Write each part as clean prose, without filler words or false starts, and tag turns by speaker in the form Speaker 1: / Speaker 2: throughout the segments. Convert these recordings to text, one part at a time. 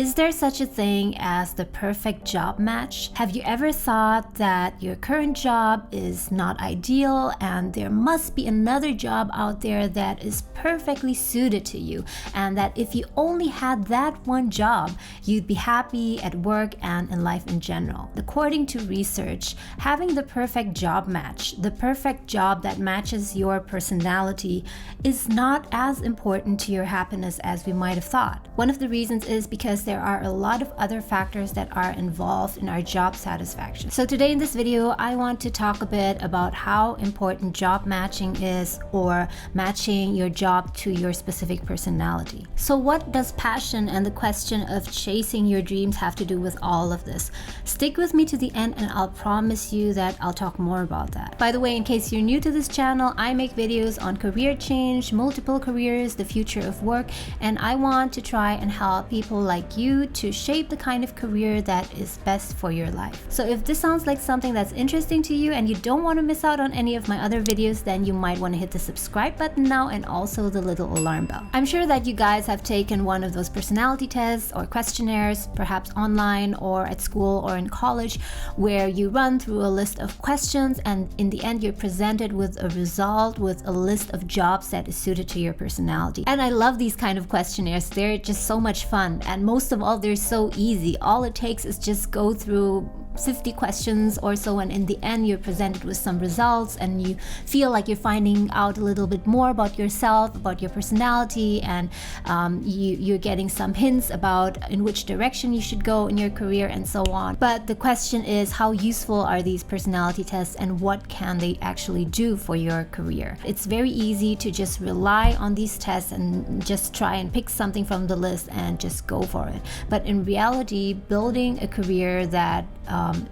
Speaker 1: Is there such a thing as the perfect job match? Have you ever thought that your current job is not ideal and there must be another job out there that is perfectly suited to you, and that if you only had that one job, you'd be happy at work and in life in general? According to research, having the perfect job match, the perfect job that matches your personality, is not as important to your happiness as we might have thought. One of the reasons is because there are a lot of other factors that are involved in our job satisfaction. So today in this video, I want to talk a bit about how important job matching is, or matching your job to your specific personality. So what does passion and the question of chasing your dreams have to do with all of this? Stick with me to the end and I'll promise you that I'll talk more about that. By the way, in case you're new to this channel, I make videos on career change, multiple careers, the future of work, and I want to try and help people like you to shape the kind of career that is best for your life. So if this sounds like something that's interesting to you and you don't want to miss out on any of my other videos, then you might want to hit the subscribe button now and also the little alarm bell. I'm sure that you guys have taken one of those personality tests or questionnaires, perhaps online or at school or in college, where you run through a list of questions and in the end you're presented with a result with a list of jobs that is suited to your personality. And I love these kind of questionnaires. They're just so much fun, and most of all, they're so easy. All it takes is just go through 50 questions or so, and in the end you're presented with some results and you feel like you're finding out a little bit more about yourself, about your personality, and you're getting some hints about in which direction you should go in your career and so on. But the question is, how useful are these personality tests and what can they actually do for your career? It's very easy to just rely on these tests and just try and pick something from the list and just go for it. But in reality, building a career that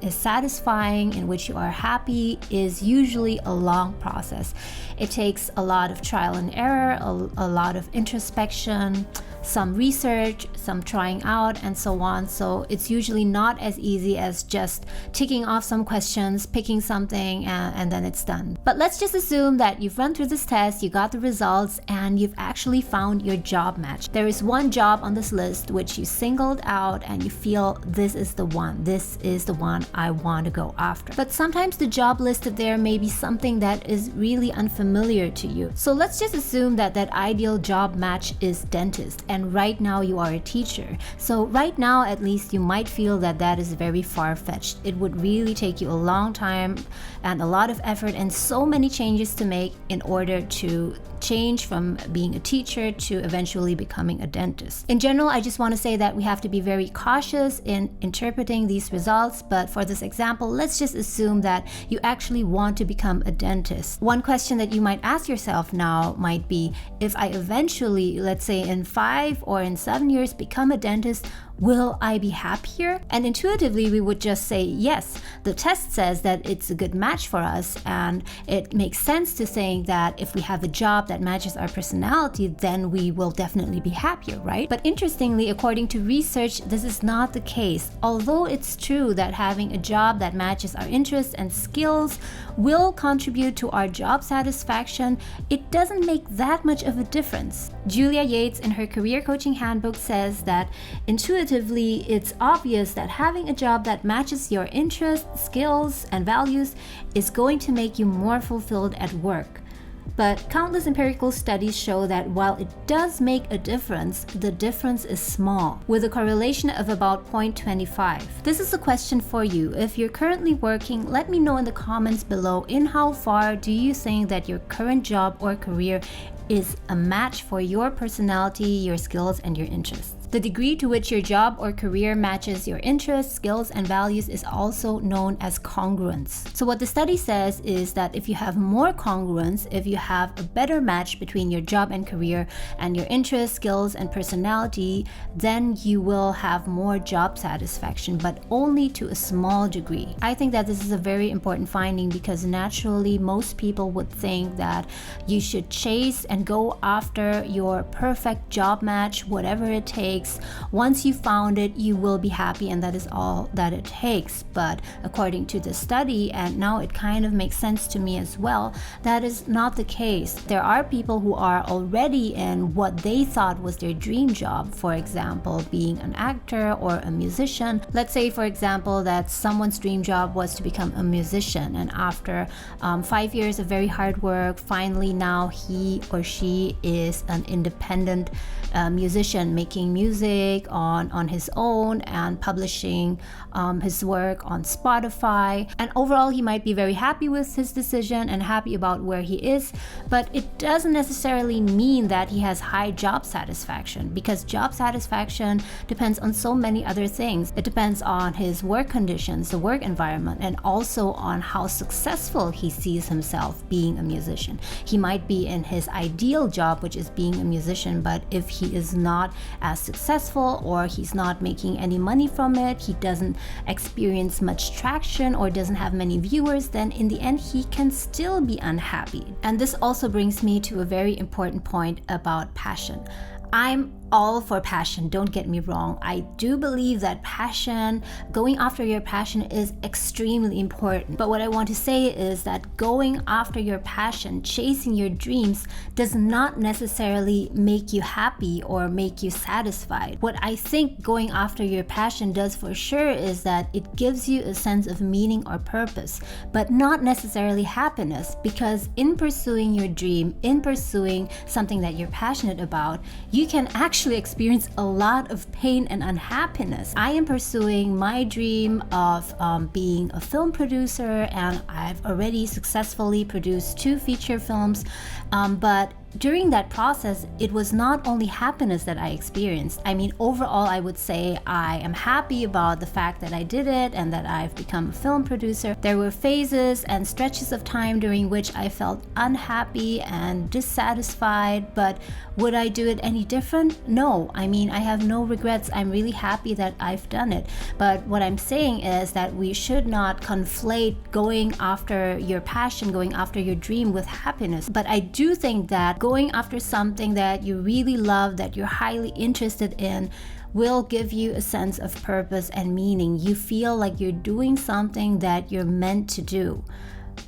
Speaker 1: is satisfying, in which you are happy, is usually a long process. It takes a lot of trial and error, a lot of introspection, some research, some trying out, and so on. So it's usually not as easy as just ticking off some questions, picking something, and then it's done. But let's just assume that you've run through this test, you got the results, and you've actually found your job match. There is one job on this list which you singled out and you feel this is the one I want to go after. But sometimes the job listed there may be something that is really unfamiliar to you. So let's just assume that that ideal job match is dentist, and right now you are a teacher. So right now, at least, you might feel that that is very far-fetched. It would really take you a long time and a lot of effort and so many changes to make in order to change from being a teacher to eventually becoming a dentist. In general, I just want to say that we have to be very cautious in interpreting these results, but for this example, let's just assume that you actually want to become a dentist. One question that you might ask yourself now might be, if I eventually, let's say in 5 or in 7 years, become a dentist, will I be happier? And intuitively, we would just say yes. The test says that it's a good match for us, and it makes sense to saying that if we have a job that matches our personality, then we will definitely be happier, right? But interestingly, according to research, this is not the case. Although it's true that having a job that matches our interests and skills will contribute to our job satisfaction, it doesn't make that much of a difference. Julia Yates, in her career coaching handbook, says that intuitively, it's obvious that having a job that matches your interests, skills, and values is going to make you more fulfilled at work. But countless empirical studies show that while it does make a difference, the difference is small, with a correlation of about 0.25. This is a question for you. If you're currently working, let me know in the comments below, in how far do you think that your current job or career is a match for your personality, your skills, and your interests. The degree to which your job or career matches your interests, skills, and values is also known as congruence. So what the study says is that if you have more congruence, if you have a better match between your job and career and your interests, skills, and personality, then you will have more job satisfaction, but only to a small degree. I think that this is a very important finding because naturally most people would think that you should chase and go after your perfect job match, whatever it takes, takes. Once you found it, you will be happy, and that is all that it takes. But according to the study, and now it kind of makes sense to me as well, that is not the case. There are people who are already in what they thought was their dream job, for example, being an actor or a musician. Let's say, for example, that someone's dream job was to become a musician, and after 5 years of very hard work, finally now he or she is an independent musician, making music on his own and publishing his work on Spotify. And overall, he might be very happy with his decision and happy about where he is, but it doesn't necessarily mean that he has high job satisfaction, because job satisfaction depends on so many other things. It depends on his work conditions, the work environment, and also on how successful he sees himself being a musician. He might be in his ideal job, which is being a musician, but if he is not as successful or he's not making any money from it, he doesn't experience much traction or doesn't have many viewers, then in the end he can still be unhappy. And this also brings me to a very important point about passion. I'm all for passion, don't get me wrong. I do believe that passion, going after your passion, is extremely important. But what I want to say is that going after your passion, chasing your dreams, does not necessarily make you happy or make you satisfied. What I think going after your passion does for sure is that it gives you a sense of meaning or purpose, but not necessarily happiness, because in pursuing your dream, in pursuing something that you're passionate about, you can actually experience a lot of pain and unhappiness. I am pursuing my dream of being a film producer, and I've already successfully produced 2 feature films, but during that process, it was not only happiness that I experienced. I mean, overall, I would say I am happy about the fact that I did it and that I've become a film producer. There were phases and stretches of time during which I felt unhappy and dissatisfied, but would I do it any different? No. I mean, I have no regrets. I'm really happy that I've done it. But what I'm saying is that we should not conflate going after your passion, going after your dream with happiness. But I do think that going after something that you really love, that you're highly interested in, will give you a sense of purpose and meaning. You feel like you're doing something that you're meant to do.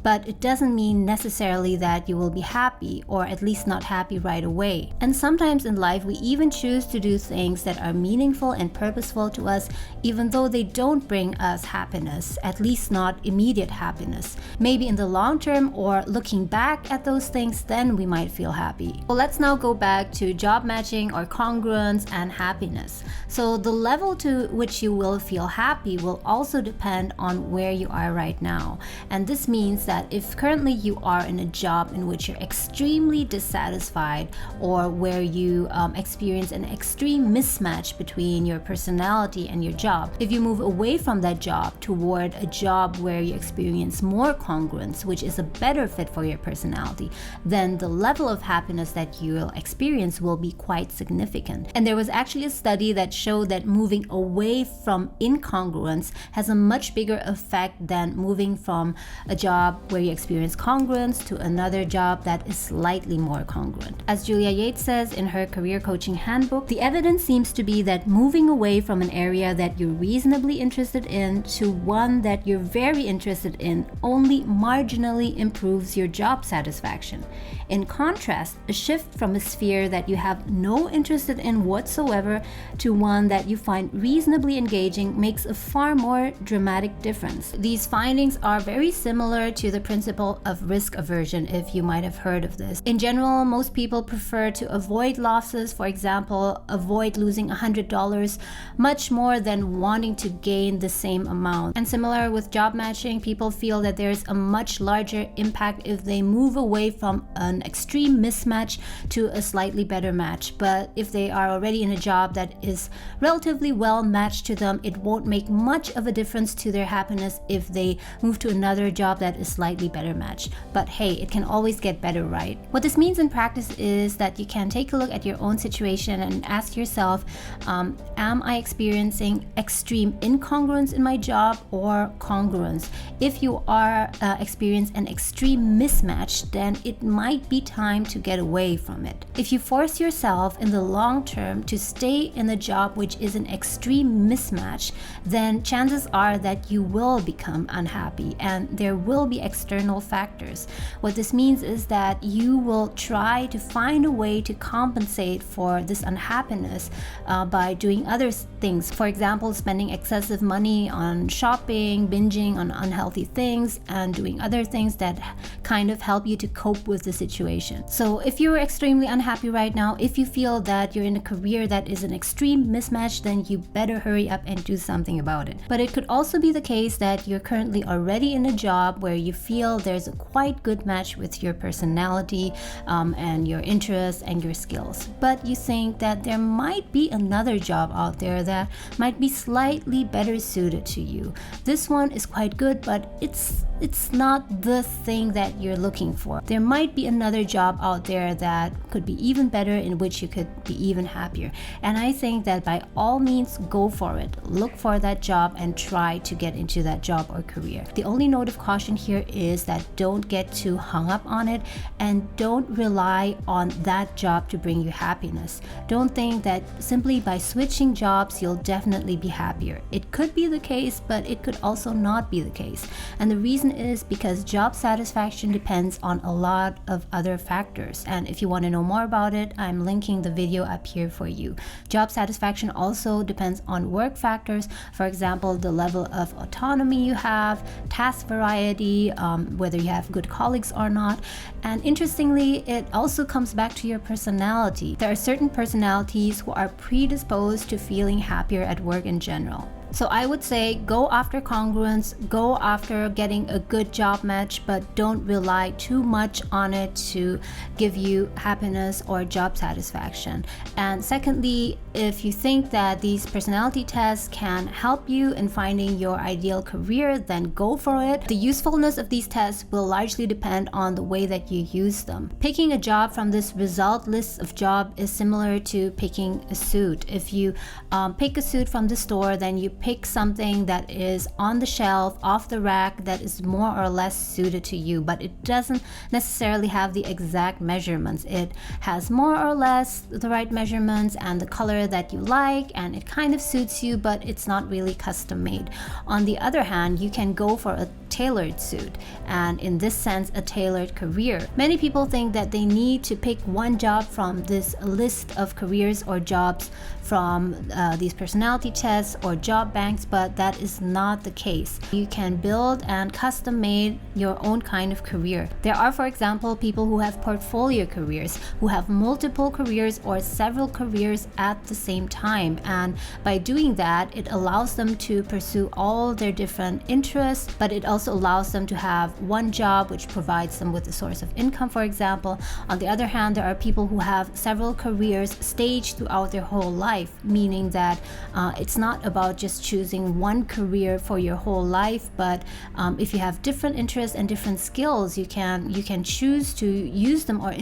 Speaker 1: But it doesn't mean necessarily that you will be happy, or at least not happy right away. And sometimes in life, we even choose to do things that are meaningful and purposeful to us, even though they don't bring us happiness, at least not immediate happiness. Maybe in the long term, or looking back at those things, then we might feel happy. Well, let's now go back to job matching or congruence and happiness. So the level to which you will feel happy will also depend on where you are right now. And this means that if currently you are in a job in which you're extremely dissatisfied, or where you experience an extreme mismatch between your personality and your job, if you move away from that job toward a job where you experience more congruence, which is a better fit for your personality, then the level of happiness that you'll experience will be quite significant. And there was actually a study that showed that moving away from incongruence has a much bigger effect than moving from a job where you experience congruence to another job that is slightly more congruent. As Julia Yates says in her career coaching handbook, the evidence seems to be that moving away from an area that you're reasonably interested in to one that you're very interested in only marginally improves your job satisfaction. In contrast, a shift from a sphere that you have no interest in whatsoever to one that you find reasonably engaging makes a far more dramatic difference. These findings are very similar to the principle of risk aversion, if you might have heard of this. In general, most people prefer to avoid losses, for example, avoid losing $100 much more than wanting to gain the same amount. And similar with job matching, people feel that there's a much larger impact if they move away from an extreme mismatch to a slightly better match. But if they are already in a job that is relatively well matched to them, it won't make much of a difference to their happiness if they move to another job that is slightly better match. But hey, it can always get better, right? What this means in practice is that you can take a look at your own situation and ask yourself, am I experiencing extreme incongruence in my job or congruence? If you are experiencing an extreme mismatch, then it might be time to get away from it. If you force yourself in the long term to stay in a job which is an extreme mismatch, then chances are that you will become unhappy and there will be external factors. What this means is that you will try to find a way to compensate for this unhappiness by doing other things. For example, spending excessive money on shopping, binging on unhealthy things, and doing other things that kind of help you to cope with the situation. So if you're extremely unhappy right now, if you feel that you're in a career that is an extreme mismatch, then you better hurry up and do something about it. But it could also be the case that you're currently already in a job where you feel there's a quite good match with your personality and your interests and your skills. But you think that there might be another job out there that might be slightly better suited to you. This one is quite good, but it's not the thing that you're looking for. There might be another job out there that could be even better, in which you could be even happier. And I think that by all means, go for it. Look for that job and try to get into that job or career. The only note of caution here is that don't get too hung up on it and don't rely on that job to bring you happiness. Don't think that simply by switching jobs, you'll definitely be happier. It could be the case, but it could also not be the case. And the reason is because job satisfaction depends on a lot of other factors. And if you want to know more about it, I'm linking the video up here for you. Job satisfaction also depends on work factors. For example, the level of autonomy you have, task variety, whether you have good colleagues or not. And interestingly, it also comes back to your personality. There are certain personalities who are predisposed to feeling happier at work in general. So I would say go after congruence, go after getting a good job match, but don't rely too much on it to give you happiness or job satisfaction. And secondly, if you think that these personality tests can help you in finding your ideal career, then go for it. The usefulness of these tests will largely depend on the way that you use them. Picking a job from this result list of job is similar to picking a suit. If you pick a suit from the store, then you pick something that is on the shelf, off the rack, that is more or less suited to you, but it doesn't necessarily have the exact measurements. It has more or less the right measurements and the color that you like, and it kind of suits you, but it's not really custom made. On the other hand, you can go for a tailored suit, and in this sense, a tailored career. Many people think that they need to pick one job from this list of careers or jobs from these personality tests or job banks, but that is not the case. You can build and custom made your own kind of career. There are, for example, people who have portfolio careers, who have multiple careers or several careers at the same time, and by doing that, it allows them to pursue all their different interests, but it also allows them to have one job which provides them with a source of income, for example. On the other hand, there are people who have several careers staged throughout their whole life, meaning that it's not about just choosing one career for your whole life, but if you have different interests and different skills, you can choose to use them or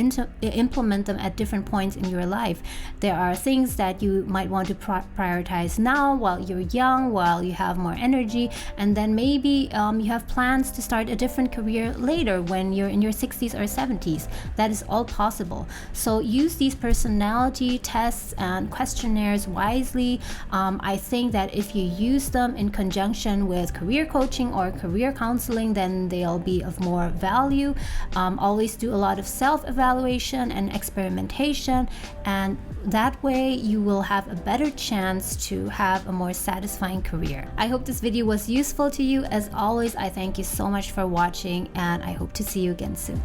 Speaker 1: implement them at different points in your life. There are things that you might want to prioritize now while you're young, while you have more energy, and then maybe you have plans to start a different career later when you're in your 60s or 70s. That is all possible. So use these personality tests and questionnaires wisely. I think that if you use them in conjunction with career coaching or career counseling, then they'll be of more value. Always do a lot of self-evaluation and experimentation, and that way you will have a better chance to have a more satisfying career. I hope this video was useful to you. As always, I thank you so much for watching, and I hope to see you again soon.